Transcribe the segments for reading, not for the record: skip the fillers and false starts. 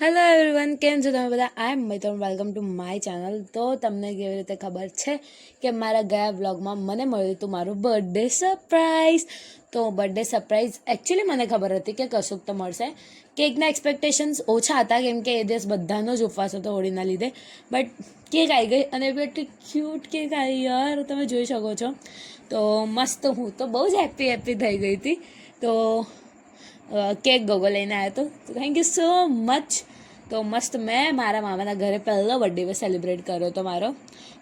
Hello everyone, કેમ છો તમે બધા? આઈ એમ મૈત્રણ, વેલકમ ટુ માય ચેનલ. તો તમને કેવી રીતે ખબર છે કે મારા ગયા વ્લોગમાં મને મળ્યું હતું મારું બર્થડે સરપ્રાઈઝ. તો બર્થડે સરપ્રાઈઝ એકચ્યુઅલી મને ખબર હતી કે કશુંક તો મળશે. કેકના એક્સપેક્ટેશન્સ ઓછા હતા કેમ કે એ દિવસ બધાનો જ ઉપવાસ હતો હોળીના લીધે. બટ કેક આવી ગઈ અને એટલી ક્યુટ કેક આવી યાર, તમે જોઈ શકો છો. તો મસ્ત, હું તો બહુ જ હેપી થઈ ગઈ હતી. તો કેક ગોગો લઈને આવ્યો હતો, તો થેન્ક યુ સો મચ. તો મસ્ત મેં મારા મામાના ઘરે પહેલો બર્થડે સેલિબ્રેટ કર્યો હતો મારો.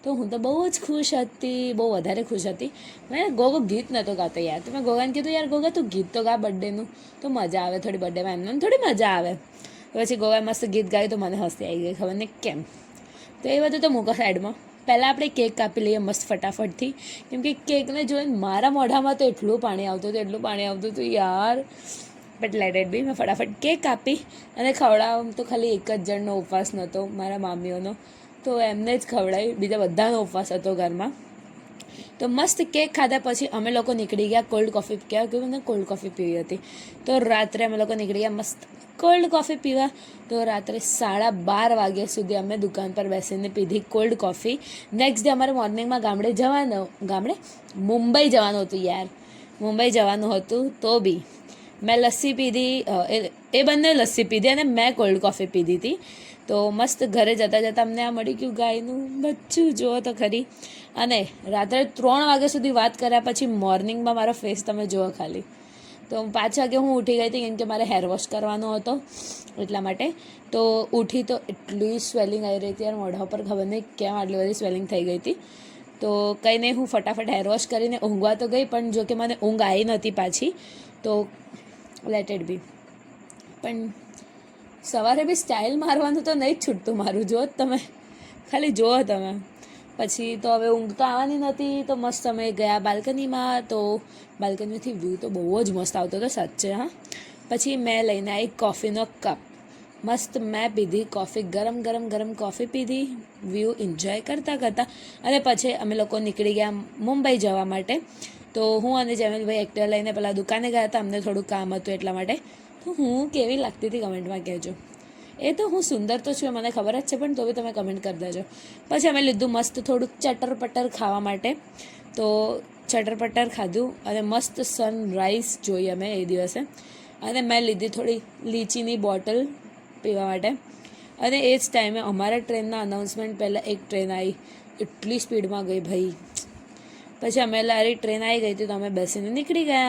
તો હું તો બહુ જ ખુશ હતી, બહુ વધારે ખુશ હતી. મેં ગોગો ગીત નહોતો ગાતો યાર, તો મેં ગોગાને કીધું યાર ગોગા તું ગીત તો ગા બર્થડેનું, તો મજા આવે થોડી બર્થડેમાં, એમને થોડી મજા આવે. પછી ગોગાએ મસ્ત ગીત ગાયું તો મને હસી આવી ગઈ, ખબર નહીં કેમ. તો એ બધું તો મૂકો સાઈડમાં, પહેલાં આપણે કેક કાપી લઈએ મસ્ત ફટાફટથી, કેમ કે કેકને જોઈને મારા મોઢામાં તો એટલું પાણી આવતું હતું યાર. But let it be. મેં ફટાફટ કેક કાપી અને ખવડાવવામાં તો ખાલી એક જ જણનો ઉપવાસ નહોતો, મારા મામીઓનો, તો એમને જ ખવડાવી, બીજા બધાનો ઉપવાસ હતો ઘરમાં. તો મસ્ત કેક ખાધા પછી અમે લોકો નીકળી ગયા કોલ્ડ કોફી પીવા, કે મને કોલ્ડ કોફી પીવી હતી. તો રાત્રે અમે લોકો નીકળી ગયા મસ્ત કોલ્ડ કોફી પીવા. તો રાત્રે 12:30 વાગ્યા સુધી અમે દુકાન પર બેસીને પીધી કોલ્ડ કોફી. નેક્સ્ટ ડે અમારે મોર્નિંગમાં મુંબઈ જવાનું હતું યાર, મુંબઈ જવાનું હતું. તો બી મેં લસ્સી પીધી, એ બંને લસ્સી પીધી અને મેં કોલ્ડ કોફી પીધી હતી. તો મસ્ત ઘરે જતાં અમને આ મળી ગયું ગાયનું બચ્ચું, જુઓ તો ખરી. અને રાત્રે 3 વાગ્યા સુધી વાત કર્યા પછી મોર્નિંગમાં મારો ફેસ તમે જુઓ ખાલી. તો 5 વાગે હું ઉઠી ગઈ હતી કેમ કે મારે હેર વોશ કરવાનો હતો એટલા માટે. તો ઉઠી તો એટલી સ્વેલિંગ આવી રહી હતી યાર મોઢા ઉપર, ખબર નહીં કેમ આટલી બધી સ્વેલિંગ થઈ ગઈ હતી. તો કંઈ નહીં, હું ફટાફટ હેર વોશ કરીને ઊંઘવા તો ગઈ, પણ જો કે મને ઊંઘ આવી નહોતી પાછી. તો લેટ ઇટ બી. પણ સવારે બી સ્ટાઇલ મારવાનું તો નહીં જ છૂટતું મારું, જુઓ તમે ખાલી જુઓ તમે. પછી તો હવે ઊંઘ તો આવવાની નથી, તો મસ્ત અમે ગયા બાલ્કનીમાં. તો બાલ્કનીથી વ્યૂ તો બહુ જ મસ્ત આવતો હતો સાચે. હા, પછી મેં લઈને આવી કોફીનો કપ. મસ્ત મેં પીધી કોફી, ગરમ કોફી પીધી, વ્યૂ એન્જોય કરતાં. અને પછી અમે લોકો નીકળી ગયા મુંબઈ જવા માટે. તો હું અને જેમિલભાઈ એક્ટિવા લઈને પહેલાં દુકાને ગયા હતા, અમને થોડું કામ હતું એટલા માટે. તો હું કેવી લાગતી હતી કમેન્ટમાં કહેજો. એ તો હું સુંદર તો છું મને ખબર જ છે, પણ તો બી તમે કમેન્ટ કરી દેજો. પછી અમે લીધું મસ્ત થોડુંક ચટર-પટર ખાવા માટે. તો ચટર-પટર ખાધું અને મસ્ત સનરાઈઝ જોઈ અમે એ દિવસે. અને મેં લીધી થોડી લીચીની બોટલ પીવા માટે. અને એ જ ટાઈમે અમારા ટ્રેનના અનાઉન્સમેન્ટ પહેલાં એક ટ્રેન આવી, એટલી સ્પીડમાં ગઈ ભાઈ. પછી અમે લારી ટ્રેન આવી ગઈ હતી તો અમે બેસીને નીકળી ગયા.